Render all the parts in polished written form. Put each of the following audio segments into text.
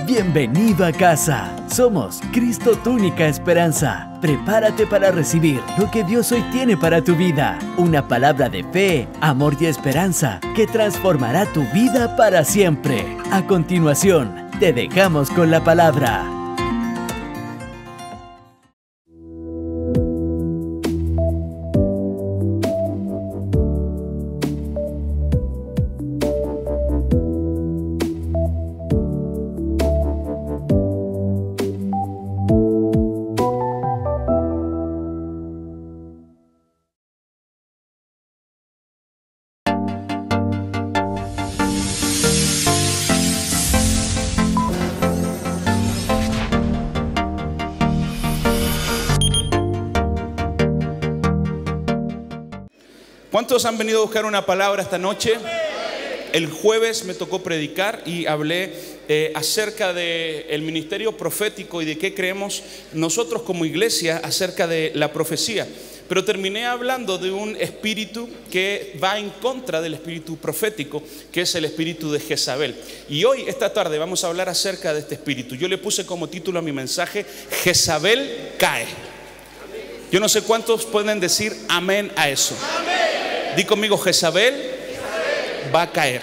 Bienvenido a casa. Somos Cristo, tu única esperanza. Prepárate para recibir lo que Dios hoy tiene para tu vida. Una palabra de fe, amor y esperanza que transformará tu vida para siempre. A continuación, te dejamos con la palabra. ¿Cuántos han venido a buscar una palabra esta noche? El jueves me tocó predicar y hablé acerca del ministerio profético y de qué creemos nosotros como iglesia acerca de la profecía. Pero terminé hablando de un espíritu que va en contra del espíritu profético, que es el espíritu de Jezabel. Y hoy, esta tarde, vamos a hablar acerca de este espíritu. Yo le puse como título a mi mensaje, Jezabel cae. Yo no sé cuántos pueden decir amén a eso. Di conmigo, Jezabel va a caer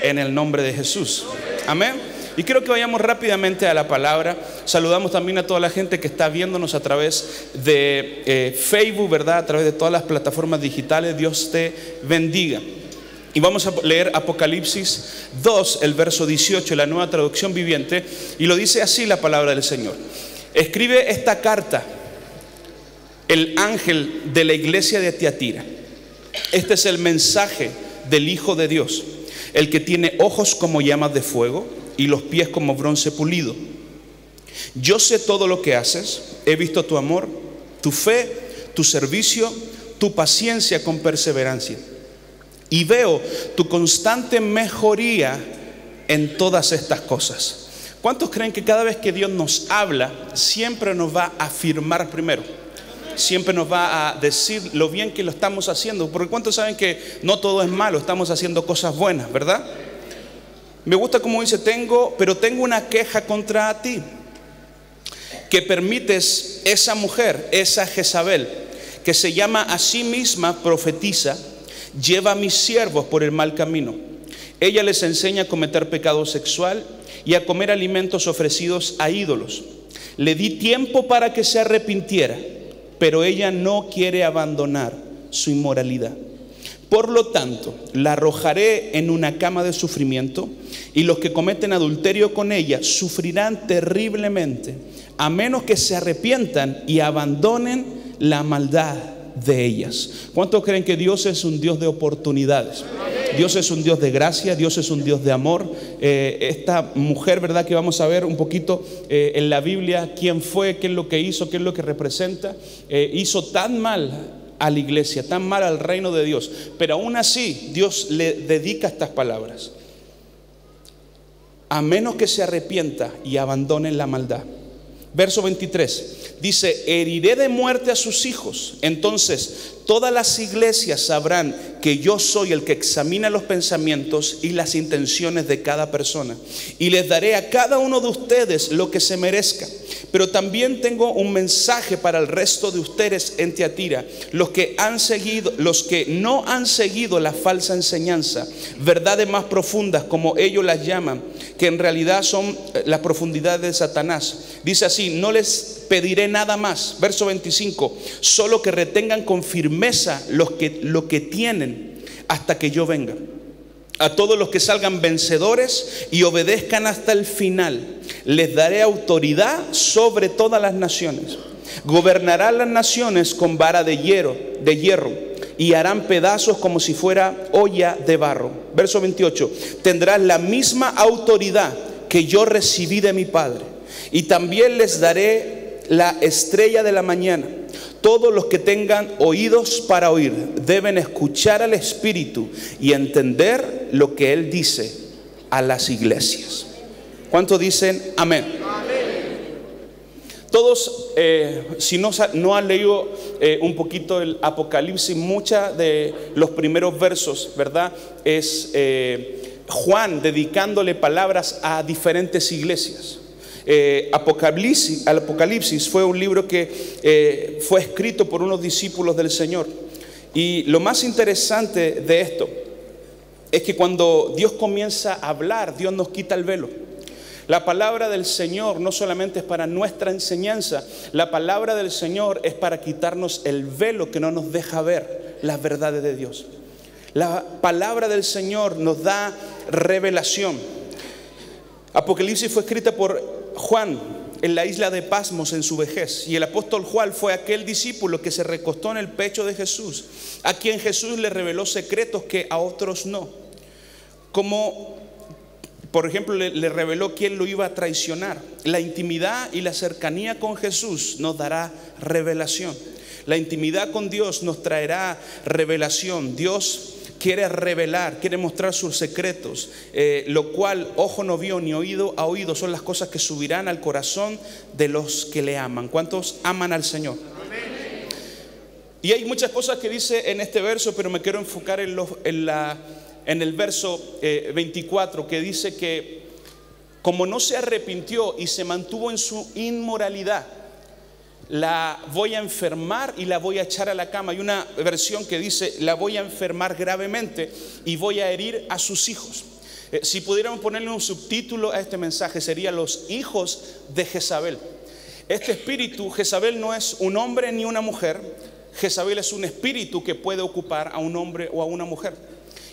en el nombre de Jesús. Amén. Y quiero que vayamos rápidamente a la palabra. Saludamos también a toda la gente que está viéndonos a través de Facebook, ¿verdad? A través de todas las plataformas digitales. Dios te bendiga. Y vamos a leer Apocalipsis 2, el verso 18, la Nueva Traducción Viviente. Y lo dice así la palabra del Señor. Escribe esta carta el ángel de la iglesia de Tiatira. Este es el mensaje del Hijo de Dios, el que tiene ojos como llamas de fuego y los pies como bronce pulido. Yo sé todo lo que haces, he visto tu amor, tu fe, tu servicio, tu paciencia con perseverancia. Y veo tu constante mejoría en todas estas cosas. ¿Cuántos creen que cada vez que Dios nos habla, siempre nos va a afirmar primero? Siempre nos va a decir lo bien que lo estamos haciendo. Porque ¿cuántos saben que no todo es malo? Estamos haciendo cosas buenas, ¿verdad? Me gusta como dice, tengo una queja contra ti, que permites esa mujer, esa Jezabel, que se llama a sí misma profetiza, lleva a mis siervos por el mal camino. Ella les enseña a cometer pecado sexual y a comer alimentos ofrecidos a ídolos. Le di tiempo para que se arrepintiera, pero ella no quiere abandonar su inmoralidad. Por lo tanto, la arrojaré en una cama de sufrimiento, y los que cometen adulterio con ella sufrirán terriblemente, a menos que se arrepientan y abandonen la maldad de ellas. ¿Cuántos creen que Dios es un Dios de oportunidades? Dios es un Dios de gracia, Dios es un Dios de amor. Esta mujer, ¿verdad? Que vamos a ver un poquito en la Biblia, quién fue, qué es lo que hizo, qué es lo que representa. Hizo tan mal a la iglesia, tan mal al reino de Dios, pero aún así Dios le dedica estas palabras: a menos que se arrepienta y abandonen la maldad. Verso 23 dice: heriré de muerte a sus hijos. Entonces todas las iglesias sabrán que yo soy el que examina los pensamientos y las intenciones de cada persona, y les daré a cada uno de ustedes lo que se merezca. Pero también tengo un mensaje para el resto de ustedes en Tiatira, los que no han seguido la falsa enseñanza, verdades más profundas como ellos las llaman, que en realidad son la profundidad de Satanás. Dice así: no les pediré nada más. Verso 25: solo que retengan con firmeza lo que tienen hasta que yo venga. A todos los que salgan vencedores y obedezcan hasta el final, les daré autoridad sobre todas las naciones. Gobernarán las naciones con vara de hierro, y harán pedazos como si fuera olla de barro. Verso 28: tendrás la misma autoridad que yo recibí de mi Padre, y también les daré la estrella de la mañana. Todos los que tengan oídos para oír deben escuchar al Espíritu y entender lo que Él dice a las iglesias. ¿Cuántos dicen amén? Todos, si no han leído un poquito el Apocalipsis, muchos de los primeros versos, ¿verdad? Es dedicándole palabras a diferentes iglesias. Apocalipsis fue un libro que fue escrito por unos discípulos del Señor. Y lo más interesante de esto es que cuando Dios comienza a hablar, Dios nos quita el velo. La palabra del Señor no solamente es para nuestra enseñanza, la palabra del Señor es para quitarnos el velo que no nos deja ver las verdades de Dios. La palabra del Señor nos da revelación. Apocalipsis fue escrita por Juan en la isla de Patmos en su vejez, y el apóstol Juan fue aquel discípulo que se recostó en el pecho de Jesús, a quien Jesús le reveló secretos que a otros no. Como por ejemplo le reveló quién lo iba a traicionar. La intimidad y la cercanía con Jesús nos dará revelación. La intimidad con Dios nos traerá revelación. Dios quiere revelar, quiere mostrar sus secretos, lo cual ojo no vio ni oído ha oído, son las cosas que subirán al corazón de los que le aman. ¿Cuántos aman al Señor? Amén. Y hay muchas cosas que dice en este verso, pero me quiero enfocar en el verso 24, que dice que como no se arrepintió y se mantuvo en su inmoralidad, la voy a enfermar y la voy a echar a la cama. Hay una versión que dice: la voy a enfermar gravemente y voy a herir a sus hijos. Si pudiéramos ponerle un subtítulo a este mensaje, sería los hijos de Jezabel. Este espíritu, Jezabel no es un hombre ni una mujer. Jezabel es un espíritu que puede ocupar a un hombre o a una mujer.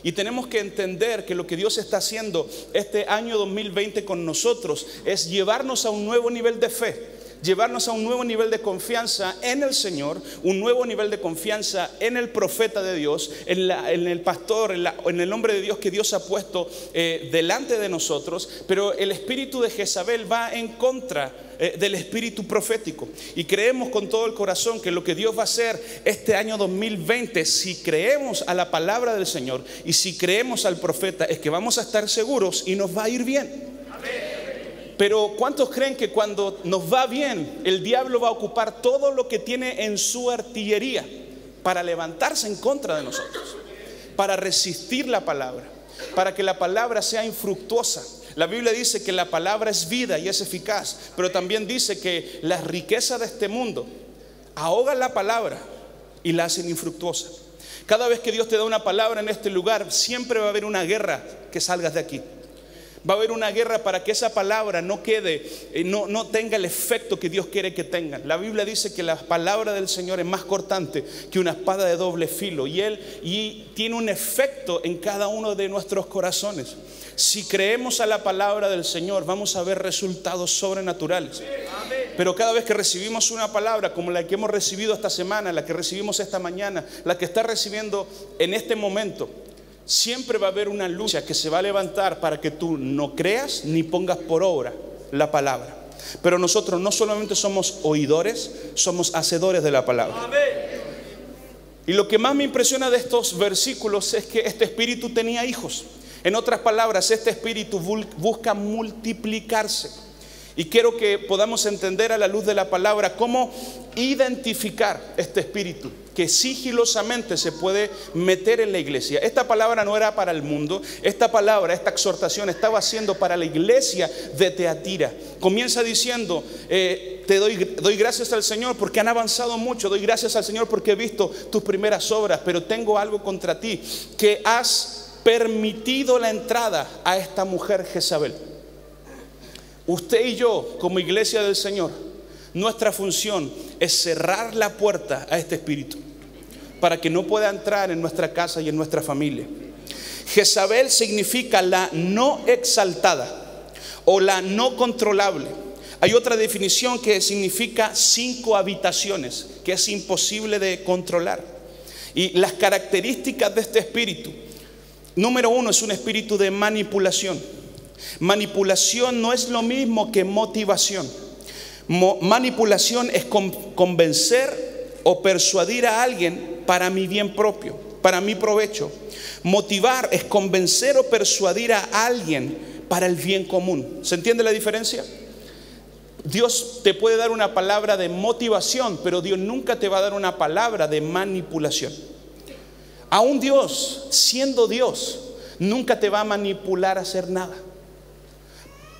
Y tenemos que entender que lo que Dios está haciendo este año 2020 con nosotros es llevarnos a un nuevo nivel de fe, llevarnos a un nuevo nivel de confianza en el Señor, un nuevo nivel de confianza en el profeta de Dios, en el pastor, en el hombre de Dios que Dios ha puesto delante de nosotros. Pero el espíritu de Jezabel va en contra del espíritu profético, y creemos con todo el corazón que lo que Dios va a hacer este año 2020, si creemos a la palabra del Señor y si creemos al profeta, es que vamos a estar seguros y nos va a ir bien. Pero ¿cuántos creen que cuando nos va bien, el diablo va a ocupar todo lo que tiene en su artillería para levantarse en contra de nosotros, para resistir la palabra, para que la palabra sea infructuosa? La Biblia dice que la palabra es vida y es eficaz, pero también dice que las riquezas de este mundo ahogan la palabra y la hacen infructuosa. Cada vez que Dios te da una palabra en este lugar, siempre va a haber una guerra que salgas de aquí. Va a haber una guerra para que esa palabra no quede, no tenga el efecto que Dios quiere que tenga. La Biblia dice que la palabra del Señor es más cortante que una espada de doble filo, y tiene un efecto en cada uno de nuestros corazones. Si creemos a la palabra del Señor, vamos a ver resultados sobrenaturales. Pero cada vez que recibimos una palabra como la que hemos recibido esta semana, la que recibimos esta mañana, la que está recibiendo en este momento, siempre va a haber una lucha que se va a levantar para que tú no creas ni pongas por obra la palabra. Pero nosotros no solamente somos oidores, somos hacedores de la palabra. Y lo que más me impresiona de estos versículos es que este espíritu tenía hijos. En otras palabras, este espíritu busca multiplicarse. Y quiero que podamos entender a la luz de la palabra cómo identificar este espíritu que sigilosamente se puede meter en la iglesia. Esta palabra no era para el mundo. Esta palabra, esta exhortación estaba siendo para la iglesia de Teatira. Comienza diciendo: doy gracias al Señor porque han avanzado mucho. Doy gracias al Señor porque he visto tus primeras obras, pero tengo algo contra ti, que has permitido la entrada a esta mujer Jezabel. Usted y yo, como iglesia del Señor, nuestra función es cerrar la puerta a este espíritu para que no pueda entrar en nuestra casa y en nuestra familia. Jezabel significa la no exaltada o la no controlable. Hay otra definición que significa 5 habitaciones, que es imposible de controlar. Y las características de este espíritu: número 1, es un espíritu de manipulación. Manipulación no es lo mismo que motivación. Manipulación es convencer o persuadir a alguien para mi bien propio, para mi provecho. Motivar es convencer o persuadir a alguien para el bien común. ¿Se entiende la diferencia? Dios te puede dar una palabra de motivación, pero Dios nunca te va a dar una palabra de manipulación. Aún Dios, siendo Dios, nunca te va a manipular a hacer nada.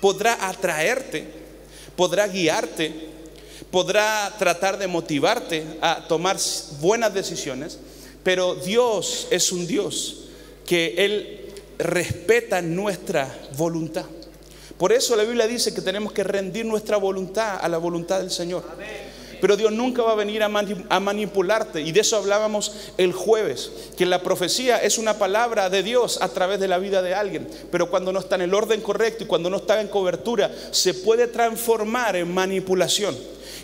Podrá atraerte, podrá guiarte, podrá tratar de motivarte a tomar buenas decisiones, pero Dios es un Dios que Él respeta nuestra voluntad. Por eso la Biblia dice que tenemos que rendir nuestra voluntad a la voluntad del Señor. Pero Dios nunca va a venir a manipularte. Y de eso hablábamos el jueves, que la profecía es una palabra de Dios a través de la vida de alguien. Pero cuando no está en el orden correcto y cuando no está en cobertura, se puede transformar en manipulación.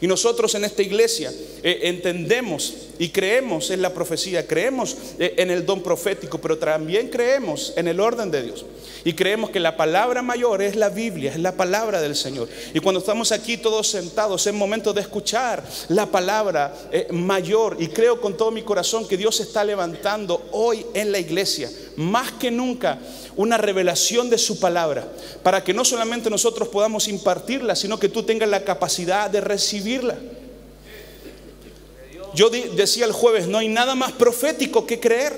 Y nosotros en esta iglesia entendemos y creemos en la profecía, creemos en el don profético, pero también creemos en el orden de Dios. Y creemos que la palabra mayor es la Biblia, es la palabra del Señor. Y cuando estamos aquí todos sentados, es momento de escuchar la palabra mayor. Y creo con todo mi corazón que Dios está levantando hoy en la iglesia, más que nunca, una revelación de su palabra, para que no solamente nosotros podamos impartirla, sino que tú tengas la capacidad de recibirla. Yo decía el jueves, no hay nada más profético que creer,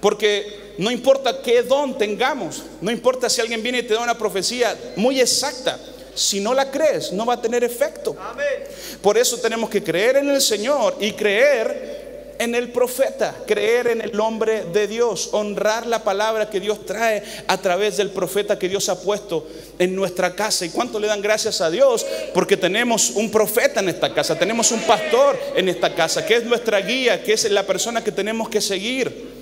porque no importa qué don tengamos, no importa si alguien viene y te da una profecía muy exacta, si no la crees, no va a tener efecto. Por eso tenemos que creer en el Señor y creer en el profeta, creer en el hombre de Dios, honrar la palabra que Dios trae a través del profeta que Dios ha puesto en nuestra casa. ¿Y cuánto le dan gracias a Dios? Porque tenemos un profeta en esta casa, tenemos un pastor en esta casa, que es nuestra guía, que es la persona que tenemos que seguir.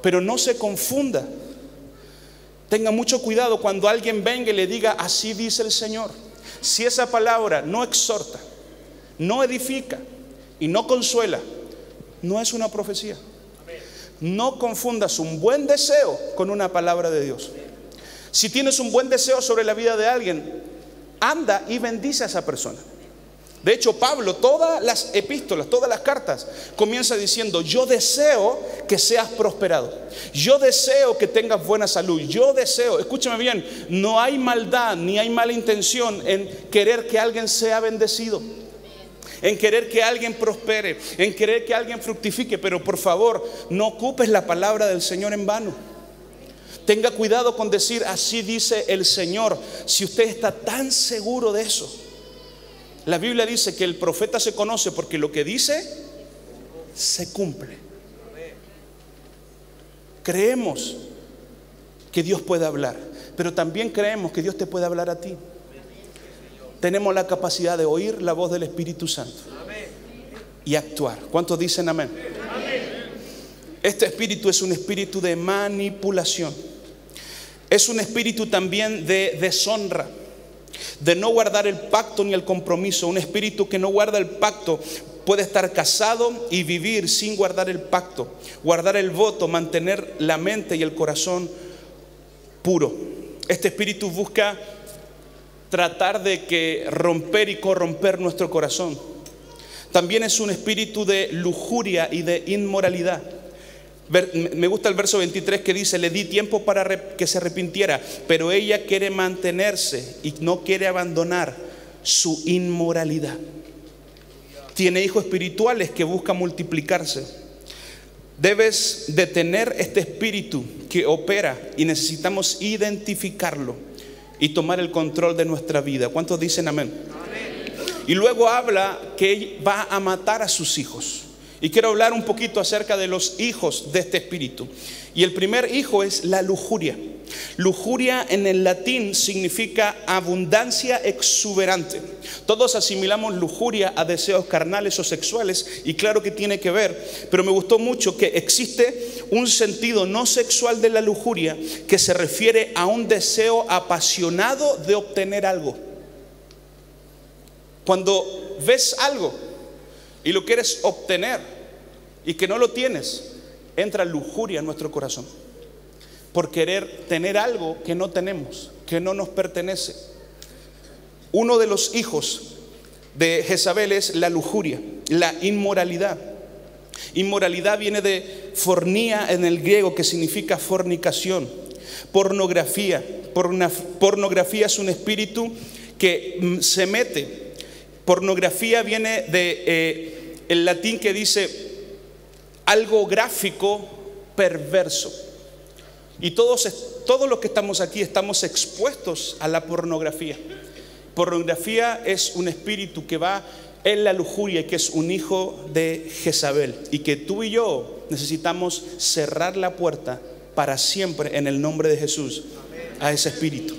Pero no se confunda. Tenga mucho cuidado cuando alguien venga y le diga, así dice el Señor. Si esa palabra no exhorta, no edifica y no consuela, no es una profecía. No confundas un buen deseo con una palabra de Dios. Si tienes un buen deseo sobre la vida de alguien, anda y bendice a esa persona. De hecho, Pablo, todas las epístolas, todas las cartas, comienza diciendo, yo deseo que seas prosperado, yo deseo que tengas buena salud, yo deseo, escúchame bien, no hay maldad ni hay mala intención en querer que alguien sea bendecido, en querer que alguien prospere, en querer que alguien fructifique. Pero por favor, no ocupes la palabra del Señor en vano. Tenga cuidado con decir, así dice el Señor, si usted está tan seguro de eso. La Biblia dice que el profeta se conoce porque lo que dice se cumple. Creemos que Dios puede hablar, pero también creemos que Dios te puede hablar a ti. Tenemos la capacidad de oír la voz del Espíritu Santo y actuar. ¿Cuántos dicen amén? Este espíritu es un espíritu de manipulación. Es un espíritu también de deshonra, de no guardar el pacto ni el compromiso. Un espíritu que no guarda el pacto puede estar casado y vivir sin guardar el pacto, guardar el voto, mantener la mente y el corazón puro. Este espíritu busca tratar de que romper y corromper nuestro corazón. También es un espíritu de lujuria y de inmoralidad. Me gusta el verso 23 que dice, le di tiempo para que se arrepintiera, pero ella quiere mantenerse y no quiere abandonar su inmoralidad. Tiene hijos espirituales que buscan multiplicarse. Debes detener este espíritu que opera y necesitamos identificarlo y tomar el control de nuestra vida. ¿Cuántos dicen amén? Y luego habla que va a matar a sus hijos. Y quiero hablar un poquito acerca de los hijos de este espíritu. Y el primer hijo es la lujuria. Lujuria en el latín significa abundancia exuberante. Todos asimilamos lujuria a deseos carnales o sexuales, y claro que tiene que ver, pero me gustó mucho que existe un sentido no sexual de la lujuria que se refiere a un deseo apasionado de obtener algo. Cuando ves algo y lo quieres obtener y que no lo tienes, entra lujuria en nuestro corazón por querer tener algo que no tenemos, que no nos pertenece. Uno de los hijos de Jezabel es la lujuria, la inmoralidad. Inmoralidad viene de fornía en el griego, que significa fornicación. Pornografía. Pornografía es un espíritu que se mete. Pornografía viene de el latín que dice algo gráfico, perverso. Y todos los que estamos aquí estamos expuestos a la pornografía. Pornografía es un espíritu que va en la lujuria y que es un hijo de Jezabel. Y que tú y yo necesitamos cerrar la puerta para siempre en el nombre de Jesús a ese espíritu.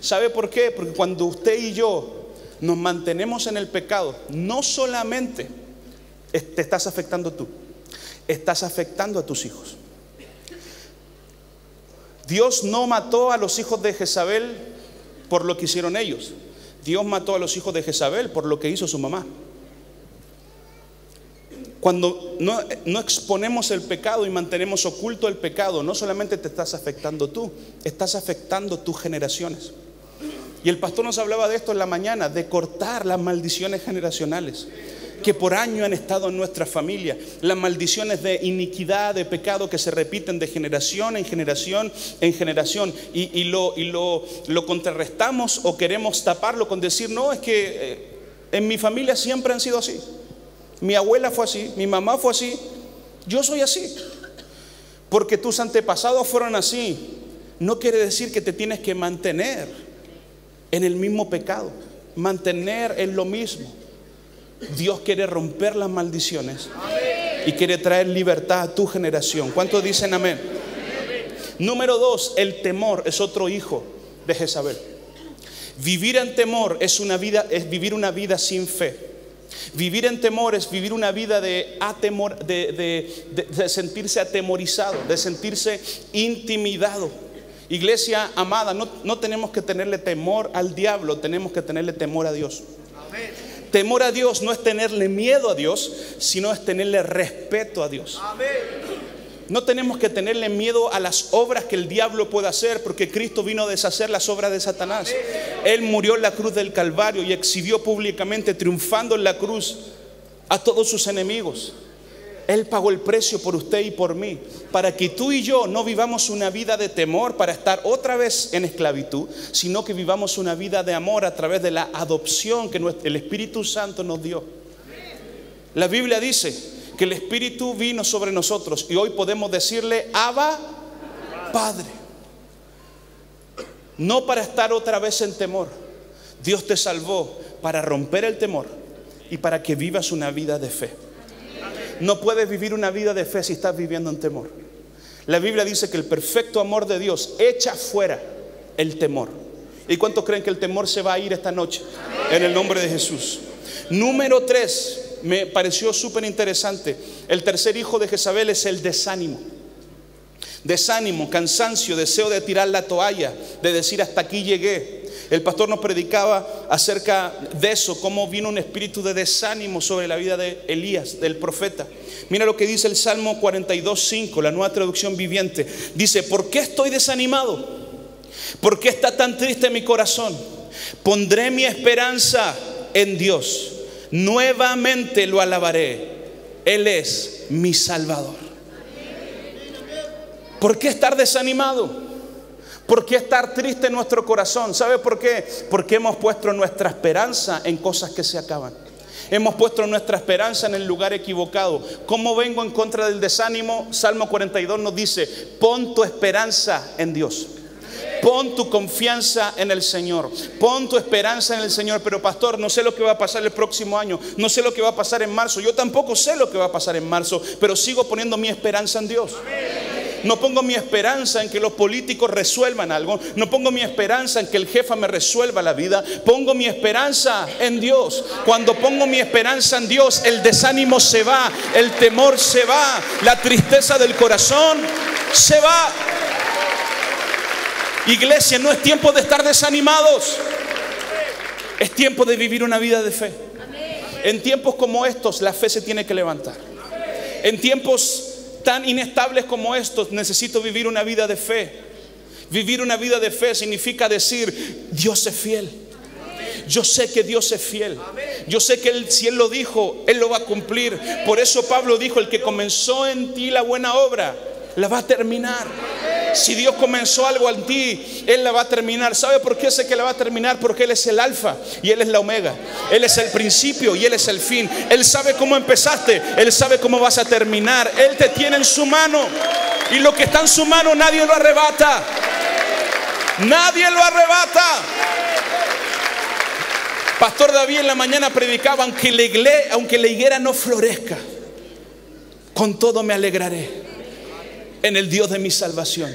¿Sabe por qué? Porque cuando usted y yo nos mantenemos en el pecado, no solamente te estás afectando tú, estás afectando a tus hijos. Dios no mató a los hijos de Jezabel por lo que hicieron ellos. Dios mató a los hijos de Jezabel por lo que hizo su mamá. Cuando no exponemos el pecado y mantenemos oculto el pecado, no solamente te estás afectando tú, estás afectando tus generaciones. Y el pastor nos hablaba de esto en la mañana, de cortar las maldiciones generacionales que por años han estado en nuestra familia, las maldiciones de iniquidad, de pecado que se repiten de generación en generación en generación, y lo contrarrestamos o queremos taparlo con decir, no, es que en mi familia siempre han sido así, mi abuela fue así, mi mamá fue así, yo soy así. Porque tus antepasados fueron así, no quiere decir que te tienes que mantener en el mismo pecado, mantener en lo mismo. Dios quiere romper las maldiciones y quiere traer libertad a tu generación. ¿Cuántos dicen amén? Número 2, el temor es otro hijo de Jezabel. Vivir en temor es vivir una vida sin fe. Vivir en temor es vivir una vida de sentirse atemorizado, de sentirse intimidado. Iglesia amada, no tenemos que tenerle temor al diablo, tenemos que tenerle temor a Dios. Temor a Dios no es tenerle miedo a Dios, sino es tenerle respeto a Dios. No tenemos que tenerle miedo a las obras que el diablo puede hacer, porque Cristo vino a deshacer las obras de Satanás. Él murió en la cruz del Calvario y exhibió públicamente, triunfando en la cruz, a todos sus enemigos. Él pagó el precio por usted y por mí, para que tú y yo no vivamos una vida de temor para estar otra vez en esclavitud, sino que vivamos una vida de amor a través de la adopción que el Espíritu Santo nos dio. La Biblia dice que el Espíritu vino sobre nosotros y hoy podemos decirle Abba, Padre. No para estar otra vez en temor. Dios te salvó para romper el temor y para que vivas una vida de fe. No puedes vivir una vida de fe si estás viviendo en temor. La Biblia dice que el perfecto amor de Dios echa fuera el temor. ¿Y cuántos creen que el temor se va a ir esta noche? En el nombre de Jesús. Número 3, me pareció súper interesante. El tercer hijo de Jezabel es el desánimo. Desánimo, cansancio, deseo de tirar la toalla, de decir hasta aquí llegué. El pastor nos predicaba acerca de eso, cómo vino un espíritu de desánimo sobre la vida de Elías, del profeta. Mira lo que dice el Salmo 42:5, la Nueva Traducción Viviente. Dice, ¿por qué estoy desanimado? ¿Por qué está tan triste mi corazón? Pondré mi esperanza en Dios. Nuevamente lo alabaré. Él es mi Salvador. ¿Por qué estar desanimado? ¿Por qué estar triste en nuestro corazón? ¿Sabe por qué? Porque hemos puesto nuestra esperanza en cosas que se acaban. Hemos puesto nuestra esperanza en el lugar equivocado. ¿Cómo vengo en contra del desánimo? Salmo 42 nos dice, pon tu esperanza en Dios. Pon tu confianza en el Señor. Pon tu esperanza en el Señor. Pero pastor, no sé lo que va a pasar el próximo año. No sé lo que va a pasar en marzo. Yo tampoco sé lo que va a pasar en marzo. Pero sigo poniendo mi esperanza en Dios. No pongo mi esperanza en que los políticos resuelvan algo. No pongo mi esperanza en que el jefe me resuelva la vida. Pongo mi esperanza en Dios. Cuando pongo mi esperanza en Dios, el desánimo se va, el temor se va, la tristeza del corazón se va. Iglesia, no es tiempo de estar desanimados. Es tiempo de vivir una vida de fe. En tiempos como estos, la fe se tiene que levantar. En tiempos tan inestables como estos, necesito vivir una vida de fe. Vivir una vida de fe significa decir, Dios es fiel. Yo sé que Dios es fiel. Yo sé que si Él lo dijo, Él lo va a cumplir. Por eso Pablo dijo, el que comenzó en ti la buena obra, la va a terminar. Si Dios comenzó algo en ti, Él la va a terminar. ¿Sabe por qué sé que la va a terminar? Porque Él es el alfa y Él es la omega. Él es el principio y Él es el fin. Él sabe cómo empezaste, Él sabe cómo vas a terminar. Él te tiene en su mano. Y lo que está en su mano nadie lo arrebata. Nadie lo arrebata. Pastor David en la mañana predicaba: aunque la higuera no florezca, con todo me alegraré en el Dios de mi salvación.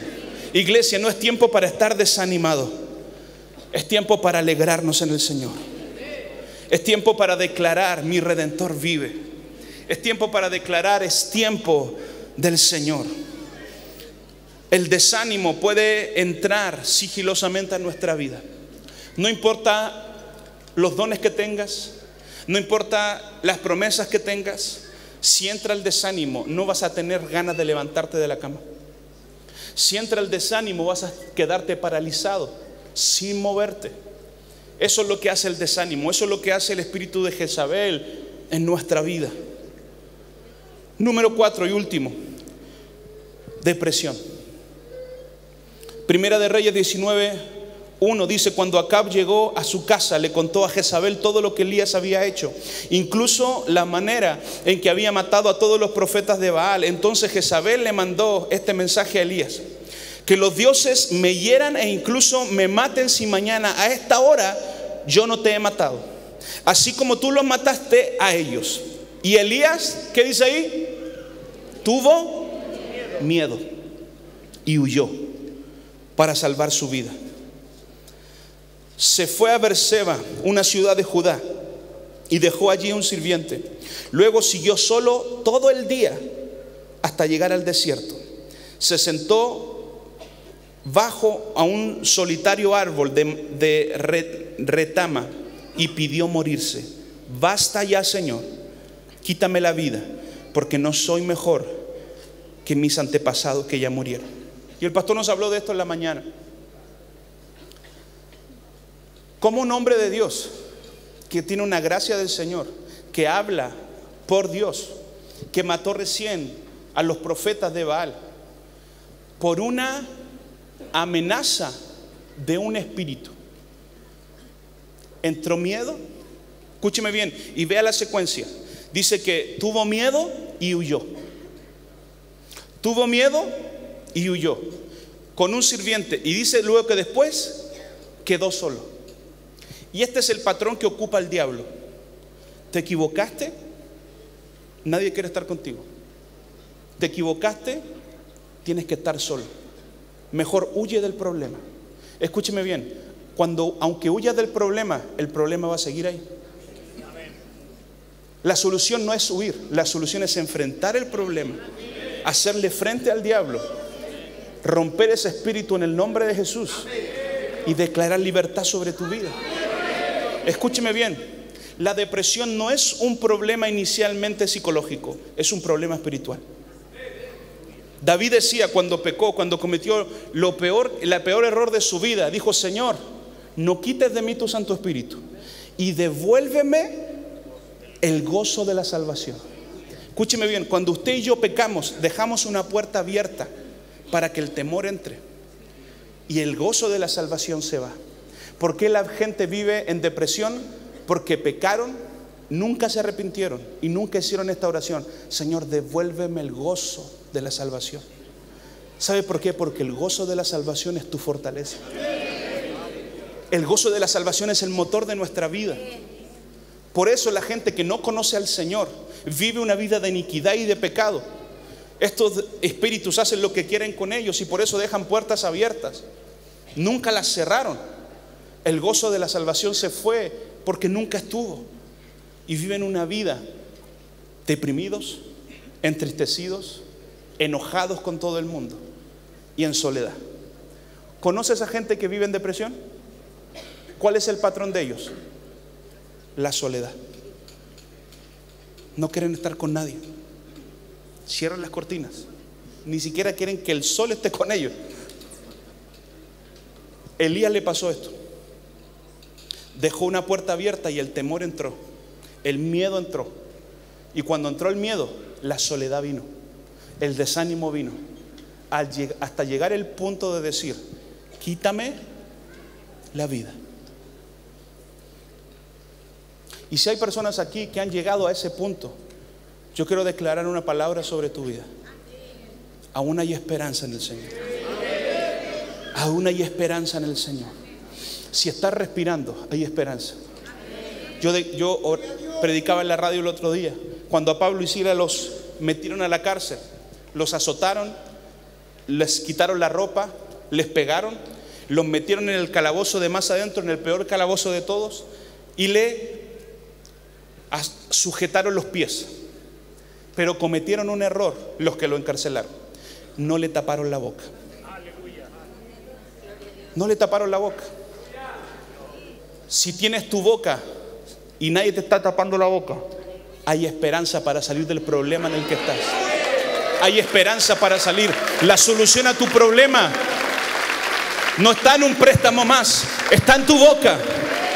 Iglesia, no es tiempo para estar desanimado. Es tiempo para alegrarnos en el Señor. Es tiempo para declarar: mi Redentor vive. Es tiempo para declarar: es tiempo del Señor. El desánimo puede entrar sigilosamente a nuestra vida. No importa los dones que tengas, no importa las promesas que tengas, si entra el desánimo, no vas a tener ganas de levantarte de la cama. Si entra el desánimo, vas a quedarte paralizado, sin moverte. Eso es lo que hace el desánimo, eso es lo que hace el espíritu de Jezabel en nuestra vida. Número 4 y último: depresión. Primera de Reyes 19:1 dice: cuando Acab llegó a su casa, le contó a Jezabel todo lo que Elías había hecho, incluso la manera en que había matado a todos los profetas de Baal. Entonces Jezabel le mandó este mensaje a Elías: que los dioses me hieran e incluso me maten si mañana a esta hora yo no te he matado, así como tú los mataste a ellos. Y Elías, ¿qué dice ahí? Tuvo miedo y huyó para salvar su vida. Se fue a Berseba, una ciudad de Judá, y dejó allí un sirviente. Luego siguió solo todo el día hasta llegar al desierto. Se sentó bajo a un solitario árbol de retama y pidió morirse. Basta ya, Señor, quítame la vida, porque no soy mejor que mis antepasados que ya murieron. Y el pastor nos habló de esto en la mañana. Como un hombre de Dios que tiene una gracia del Señor, que habla por Dios, que mató recién a los profetas de Baal por una amenaza de un espíritu, entró miedo. Escúcheme bien y vea la secuencia. Dice que tuvo miedo y huyó. Tuvo miedo y huyó con un sirviente, y dice luego que después quedó solo. Y este es el patrón que ocupa el diablo. Te equivocaste, nadie quiere estar contigo. Te equivocaste, tienes que estar solo. Mejor huye del problema. Escúcheme bien, aunque huyas del problema, el problema va a seguir ahí. La solución no es huir, la solución es enfrentar el problema, hacerle frente al diablo, romper ese espíritu en el nombre de Jesús y declarar libertad sobre tu vida. Escúcheme bien, la depresión no es un problema inicialmente psicológico, es un problema espiritual. David decía cuando pecó, cuando cometió el peor error de su vida, dijo: Señor, no quites de mí tu Santo Espíritu y devuélveme el gozo de la salvación. Escúcheme bien, cuando usted y yo pecamos, dejamos una puerta abierta para que el temor entre y el gozo de la salvación se va. ¿Por qué la gente vive en depresión? Porque pecaron, nunca se arrepintieron y nunca hicieron esta oración: Señor, devuélveme el gozo de la salvación. ¿Sabe por qué? Porque el gozo de la salvación es tu fortaleza. El gozo de la salvación es el motor de nuestra vida. Por eso la gente que no conoce al Señor vive una vida de iniquidad y de pecado. Estos espíritus hacen lo que quieren con ellos y por eso dejan puertas abiertas. Nunca las cerraron. El gozo de la salvación se fue porque nunca estuvo. Y viven una vida deprimidos, entristecidos, enojados con todo el mundo y en soledad. ¿Conoces a gente que vive en depresión? ¿Cuál es el patrón de ellos? La soledad. No quieren estar con nadie. Cierran las cortinas. Ni siquiera quieren que el sol esté con ellos. Elías le pasó esto. Dejó una puerta abierta y el temor entró. El miedo entró. Y cuando entró el miedo, la soledad vino. El desánimo vino. Hasta llegar el punto de decir: quítame la vida. Y si hay personas aquí que han llegado a ese punto, yo quiero declarar una palabra sobre tu vida. aún hay esperanza en el Señor. Aún hay esperanza en el Señor. Si estás respirando, hay esperanza. Yo predicaba en la radio el otro día, cuando a Pablo y Silas los metieron a la cárcel, los azotaron, les quitaron la ropa, les pegaron, los metieron en el calabozo de más adentro, en el peor calabozo de todos, y le sujetaron los pies. Pero cometieron un error los que lo encarcelaron: no le taparon la boca. No le taparon la boca. Si tienes tu boca y nadie te está tapando la boca, hay esperanza para salir del problema en el que estás. Hay esperanza para salir. La solución a tu problema no está en un préstamo más, está en tu boca,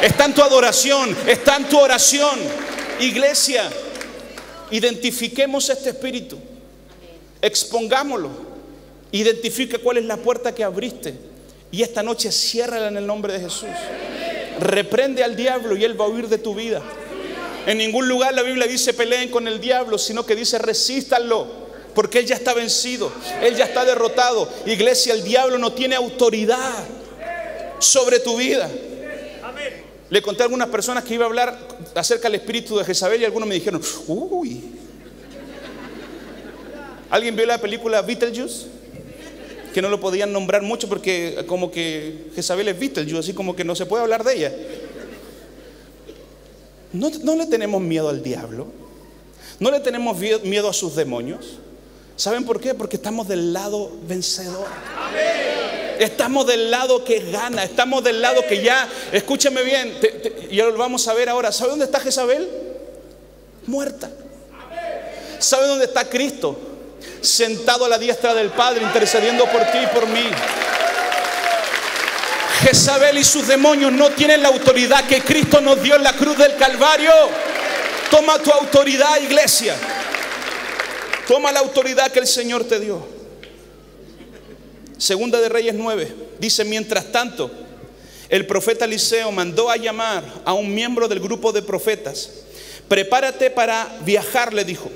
está en tu adoración, está en tu oración. Iglesia, identifiquemos este espíritu, expongámoslo, identifica cuál es la puerta que abriste y esta noche ciérrala en el nombre de Jesús. Reprende al diablo y él va a huir de tu vida. En ningún lugar la Biblia dice peleen con el diablo, sino que dice resístanlo, porque él ya está vencido, él ya está derrotado. Iglesia, el diablo no tiene autoridad sobre tu vida. Le conté a algunas personas que iba a hablar acerca del espíritu de Jezabel y algunos me dijeron, uy. ¿Alguien vio la película Beetlejuice? Que no lo podían nombrar mucho porque como que Jezabel es Beetlejuice, así como que no se puede hablar de ella. No le tenemos miedo al diablo, no le tenemos miedo a sus demonios. ¿Saben por qué? Porque estamos del lado vencedor. Estamos del lado que gana, estamos del lado que ya, escúchame bien, ya lo vamos a ver ahora. ¿Sabe dónde está Jezabel? Muerta. ¿Sabe dónde está Cristo? Sentado a la diestra del Padre, intercediendo por ti y por mí. Jezabel y sus demonios no tienen la autoridad que Cristo nos dio en la cruz del Calvario. Toma tu autoridad, iglesia. Toma la autoridad que el Señor te dio. Segunda de Reyes 9 dice: mientras tanto, el profeta Eliseo mandó a llamar a un miembro del grupo de profetas. Prepárate para viajar, le dijo.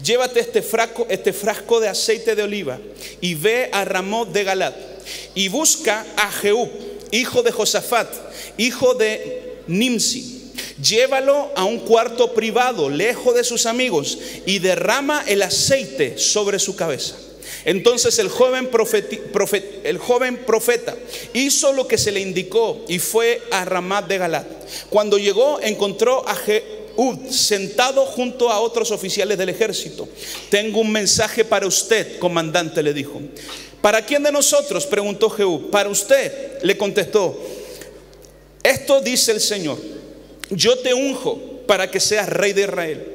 Llévate este frasco de aceite de oliva y ve a Ramot de Galat y busca a Jehú, hijo de Josafat, hijo de Nimsi. Llévalo a un cuarto privado, lejos de sus amigos, y derrama el aceite sobre su cabeza. Entonces el joven profeta hizo lo que se le indicó y fue a Ramat de Galat. Cuando llegó, encontró a Jehú sentado junto a otros oficiales del ejército. Tengo un mensaje para usted, comandante, le dijo. ¿Para quién de nosotros?, preguntó Jehú. Para usted, le contestó. Esto dice el Señor: yo te unjo para que seas rey de Israel.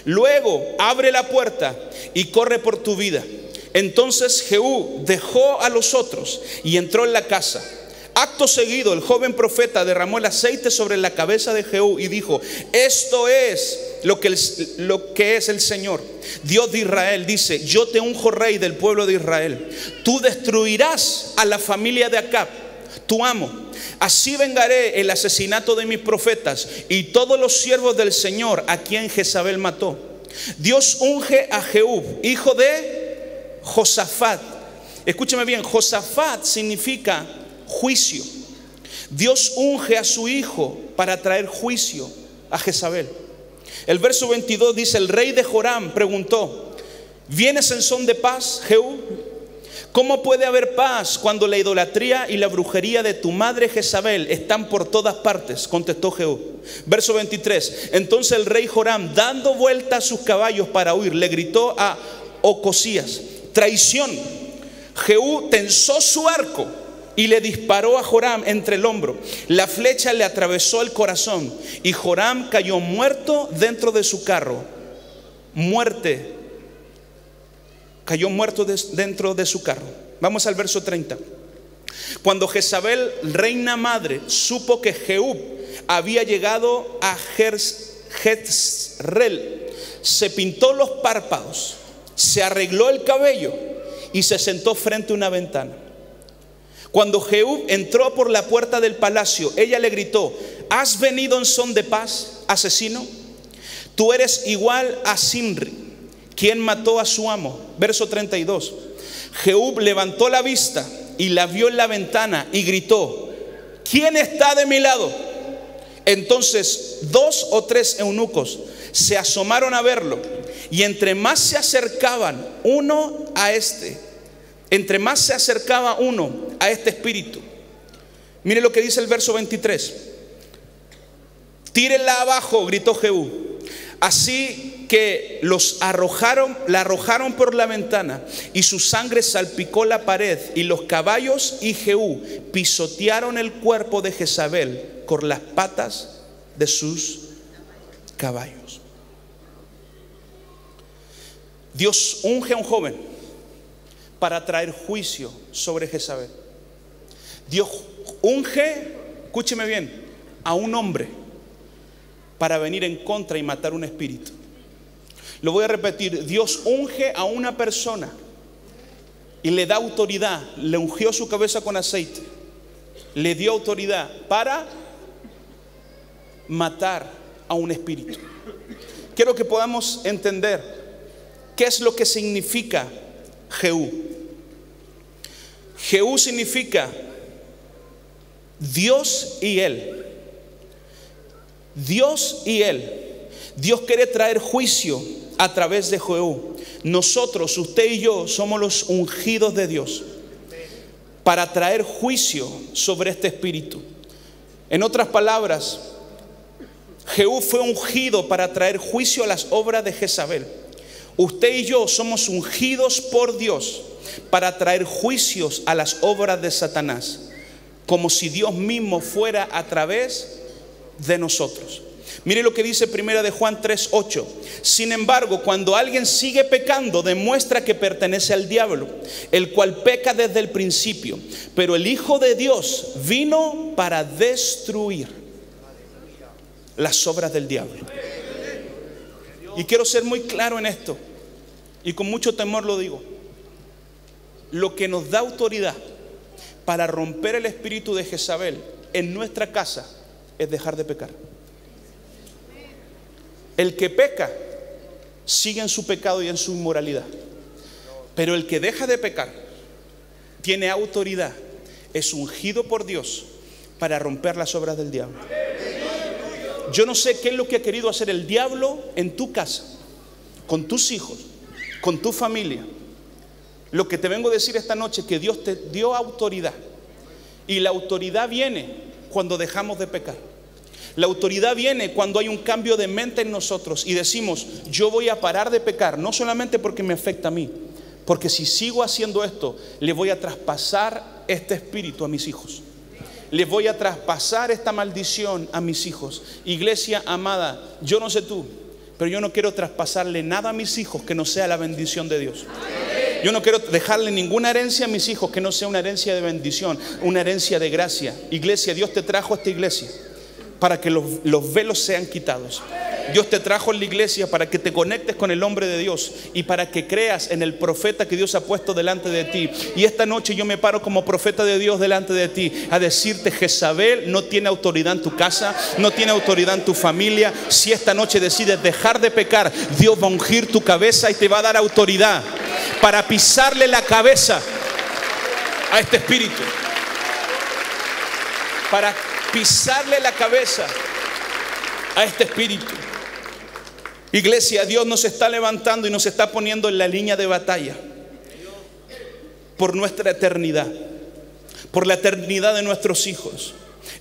Luego abre la puerta y corre por tu vida. Entonces Jehú dejó a los otros y entró en la casa. Acto seguido, el joven profeta derramó el aceite sobre la cabeza de Jehú y dijo: esto es lo que es el Señor, Dios de Israel. Dice: yo te unjo rey del pueblo de Israel. Tú destruirás a la familia de Acab, tu amo. Así vengaré el asesinato de mis profetas y todos los siervos del Señor a quien Jezabel mató. Dios unge a Jehú, hijo de Josafat. Escúchame bien, Josafat significa juicio. Dios unge a su hijo para traer juicio a Jezabel. El verso 22 dice: el rey de Joram preguntó: ¿vienes en son de paz, Jehú? ¿Cómo puede haber paz cuando la idolatría y la brujería de tu madre Jezabel están por todas partes? Contestó Jehú. Verso 23. Entonces el rey Joram, dando vuelta a sus caballos para huir, le gritó a Ocosías: traición. Jehú tensó su arco y le disparó a Joram entre el hombro. La flecha le atravesó el corazón y Joram cayó muerto dentro de su carro. Cayó muerto dentro de su carro. Vamos al verso 30. Cuando Jezabel, reina madre, supo que Jehú había llegado a Jezreel, se pintó los párpados, se arregló el cabello y se sentó frente a una ventana. Cuando Jehú entró por la puerta del palacio, ella le gritó: ¿has venido en son de paz, asesino? Tú eres igual a Zimri, quien mató a su amo. Verso 32. Jehú levantó la vista y la vio en la ventana y gritó: ¿quién está de mi lado? Entonces 2 o 3 eunucos se asomaron a verlo, y entre más se acercaban uno a este espíritu. Mire lo que dice el verso 23. Tírenla abajo, gritó Jehú. Así que la arrojaron por la ventana, y su sangre salpicó la pared, y los caballos y Jehú pisotearon el cuerpo de Jezabel con las patas de sus caballos. Dios unge a un joven para traer juicio sobre Jezabel. Dios unge, escúcheme bien, a un hombre para venir en contra y matar un espíritu. Lo voy a repetir: Dios unge a una persona y le da autoridad. Le ungió su cabeza con aceite, le dio autoridad para matar a un espíritu. Quiero que podamos entender qué es lo que significa Jehú. Jehú significa Dios y Él. Dios y Él. Dios quiere traer juicio a través de Jehú. Nosotros, usted y yo, somos los ungidos de Dios para traer juicio sobre este espíritu. En otras palabras, Jehú fue ungido para traer juicio a las obras de Jezabel. Usted y yo somos ungidos por Dios para traer juicios a las obras de Satanás, como si Dios mismo fuera a través de nosotros. Mire lo que dice 1 de Juan 3:8. Sin embargo, cuando alguien sigue pecando, demuestra que pertenece al diablo, el cual peca desde el principio. Pero el Hijo de Dios vino para destruir las obras del diablo. Y quiero ser muy claro en esto, y con mucho temor lo digo: lo que nos da autoridad para romper el espíritu de Jezabel en nuestra casa es dejar de pecar. El que peca sigue en su pecado y en su inmoralidad, pero el que deja de pecar tiene autoridad, es ungido por Dios para romper las obras del diablo. Yo no sé qué es lo que ha querido hacer el diablo en tu casa, con tus hijos, con tu familia. Lo que te vengo a decir esta noche es que Dios te dio autoridad, y la autoridad viene cuando dejamos de pecar. La autoridad viene cuando hay un cambio de mente en nosotros y decimos: yo voy a parar de pecar, no solamente porque me afecta a mí, porque si sigo haciendo esto, le voy a traspasar este espíritu a mis hijos. Les voy a traspasar esta maldición a mis hijos. Iglesia amada, yo no sé tú, pero yo no quiero traspasarle nada a mis hijos que no sea la bendición de Dios. Yo no quiero dejarle ninguna herencia a mis hijos que no sea una herencia de bendición, una herencia de gracia. Iglesia, Dios te trajo a esta iglesia para que los velos sean quitados. Dios te trajo en la iglesia para que te conectes con el hombre de Dios y para que creas en el profeta que Dios ha puesto delante de ti. Y esta noche yo me paro como profeta de Dios delante de ti a decirte: Jezabel no tiene autoridad en tu casa, no tiene autoridad en tu familia. Si esta noche decides dejar de pecar, Dios va a ungir tu cabeza y te va a dar autoridad para pisarle la cabeza a este espíritu, para pisarle la cabeza a este espíritu. Iglesia, Dios nos está levantando y nos está poniendo en la línea de batalla por nuestra eternidad, por la eternidad de nuestros hijos,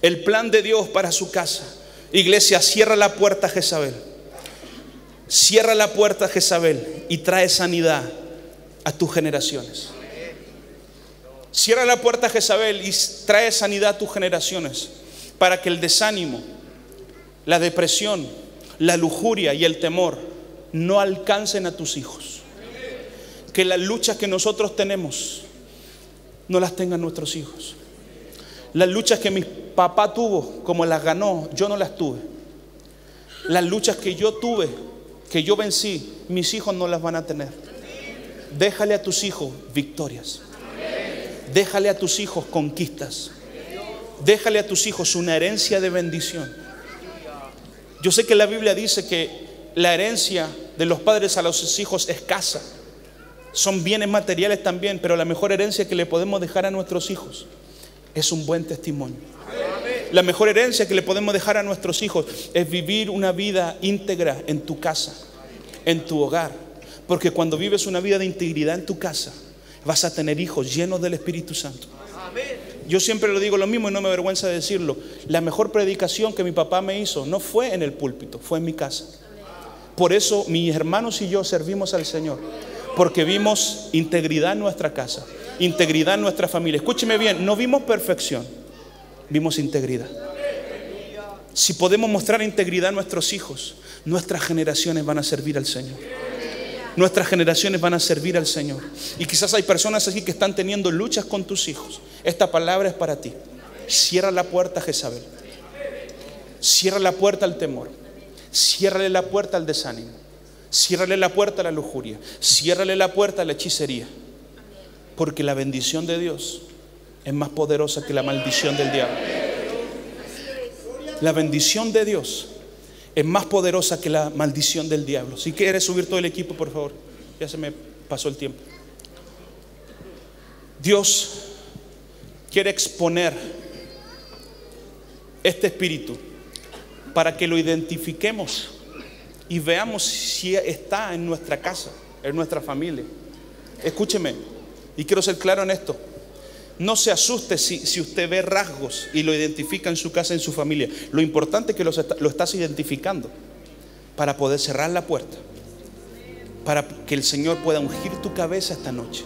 el plan de Dios para su casa. Iglesia, cierra la puerta a Jezabel, cierra la puerta a Jezabel y trae sanidad a tus generaciones. Cierra la puerta a Jezabel y trae sanidad a tus generaciones, para que el desánimo, la depresión, la lujuria y el temor no alcancen a tus hijos. Que las luchas que nosotros tenemos no las tengan nuestros hijos. Las luchas que mi papá tuvo, como las ganó, yo no las tuve. Las luchas que yo tuve, que yo vencí, mis hijos no las van a tener. Déjale a tus hijos victorias. Déjale a tus hijos conquistas. Déjale a tus hijos una herencia de bendición. Yo sé que la Biblia dice que la herencia de los padres a los hijos es casa. son bienes materiales también, pero la mejor herencia que le podemos dejar a nuestros hijos es un buen testimonio. La mejor herencia que le podemos dejar a nuestros hijos es vivir una vida íntegra en tu casa, en tu hogar. Porque cuando vives una vida de integridad en tu casa, vas a tener hijos llenos del Espíritu Santo. Yo siempre lo digo lo mismo y no me avergüenza de decirlo. La mejor predicación que mi papá me hizo no fue en el púlpito, fue en mi casa. Por eso mis hermanos y yo servimos al Señor, porque vimos integridad en nuestra casa, integridad en nuestra familia. Escúcheme bien, no vimos perfección, vimos integridad. Si podemos mostrar integridad a nuestros hijos, nuestras generaciones van a servir al Señor. Nuestras generaciones van a servir al Señor. Y quizás hay personas aquí que están teniendo luchas con tus hijos. Esta palabra es para ti. Cierra la puerta a Jezabel. Cierra la puerta al temor. Ciérrale la puerta al desánimo. Ciérrale la puerta a la lujuria. Ciérrale la puerta a la hechicería. Porque la bendición de Dios es más poderosa que la maldición del diablo. La bendición de Dios es más poderosa que la maldición del diablo. Si quieres subir todo el equipo, por favor. Ya se me pasó el tiempo. Dios quiere exponer este espíritu para que lo identifiquemos y veamos si está en nuestra casa, en nuestra familia. Escúcheme, y quiero ser claro en esto. No se asuste si usted ve rasgos y lo identifica en su casa, en su familia. Lo importante es que lo estás identificando para poder cerrar la puerta, para que el Señor pueda ungir tu cabeza esta noche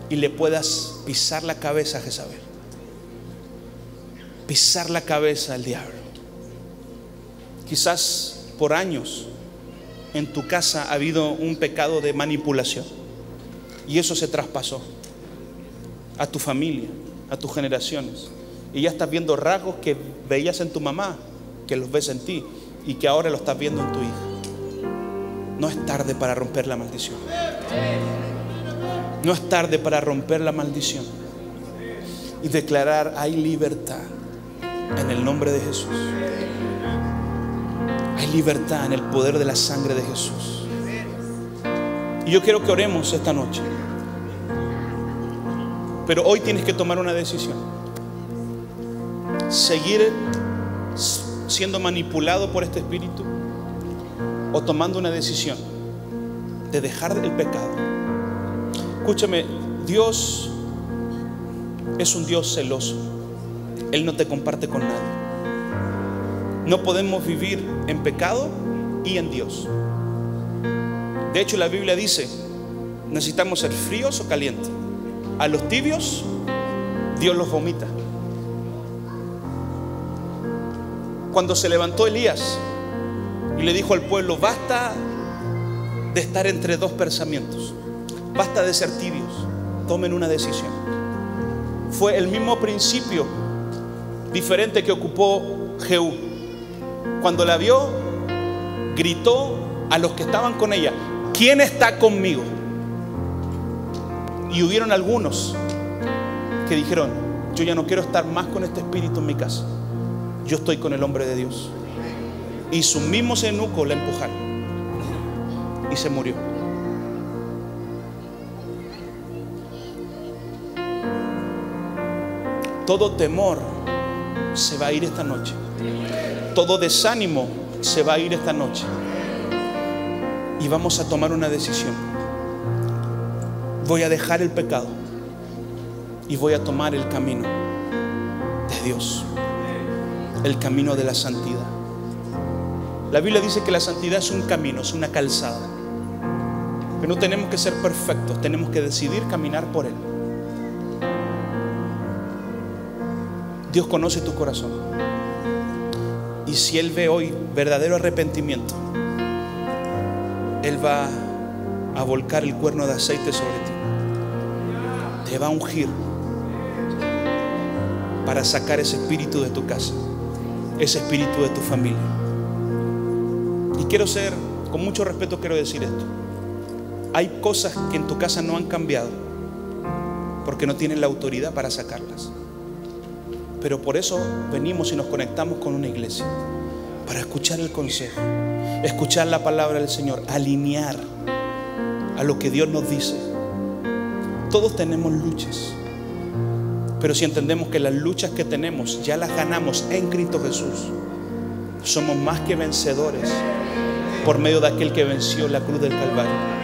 y le puedas pisar la cabeza a Jezabel, pisar la cabeza al diablo. Quizás por años en tu casa ha habido un pecado de manipulación y eso se traspasó a tu familia, a tus generaciones, y ya estás viendo rasgos que veías en tu mamá, que los ves en ti y que ahora lo estás viendo en tu hija. No es tarde para romper la maldición. No es tarde para romper la maldición y declarar: hay libertad en el nombre de Jesús. Hay libertad en el poder de la sangre de Jesús. Y yo quiero que oremos esta noche. Pero hoy tienes que tomar una decisión. Seguir siendo manipulado por este espíritu, o tomando una decisión de dejar el pecado. Escúchame, Dios es un Dios celoso. Él no te comparte con nadie. No podemos vivir en pecado y en Dios. De hecho, la Biblia dice: necesitamos ser fríos o calientes. A los tibios Dios los vomita. Cuando se levantó Elías y le dijo al pueblo: basta de estar entre dos pensamientos, basta de ser tibios, tomen una decisión. Fue el mismo principio diferente que ocupó Jehú. Cuando la vio, gritó a los que estaban con ella: ¿quién está conmigo? Y hubieron algunos que dijeron: yo ya no quiero estar más con este espíritu en mi casa, yo estoy con el hombre de Dios. Y sus mismos eunucos la empujaron y se murió. Todo temor se va a ir esta noche. Todo desánimo se va a ir esta noche. Y vamos a tomar una decisión. Voy a dejar el pecado y voy a tomar el camino de Dios, el camino de la santidad. La Biblia dice que la santidad es un camino, es una calzada. Pero no tenemos que ser perfectos, tenemos que decidir caminar por Él. Dios conoce tu corazón. Y si Él ve hoy verdadero arrepentimiento, Él va a volcar el cuerno de aceite sobre ti. Te va a ungir para sacar ese espíritu de tu casa, ese espíritu de tu familia. Y quiero ser, con mucho respeto quiero decir esto: hay cosas que en tu casa no han cambiado porque no tienen la autoridad para sacarlas. Pero por eso venimos y nos conectamos con una iglesia, para escuchar el consejo, escuchar la palabra del Señor, alinear a lo que Dios nos dice. Todos tenemos luchas, pero si entendemos que las luchas que tenemos ya las ganamos en Cristo Jesús, somos más que vencedores por medio de aquel que venció la cruz del Calvario.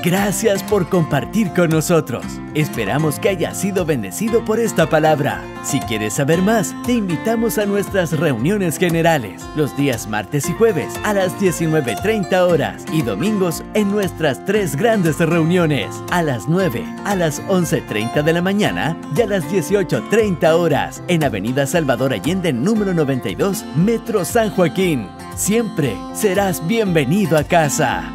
Gracias por compartir con nosotros. Esperamos que hayas sido bendecido por esta palabra. Si quieres saber más, te invitamos a nuestras reuniones generales, los días martes y jueves a las 19:30 horas y domingos en nuestras 3 grandes reuniones, a las 9, a las 11:30 de la mañana y a las 18:30 horas en Avenida Salvador Allende, número 92, Metro San Joaquín. Siempre serás bienvenido a casa.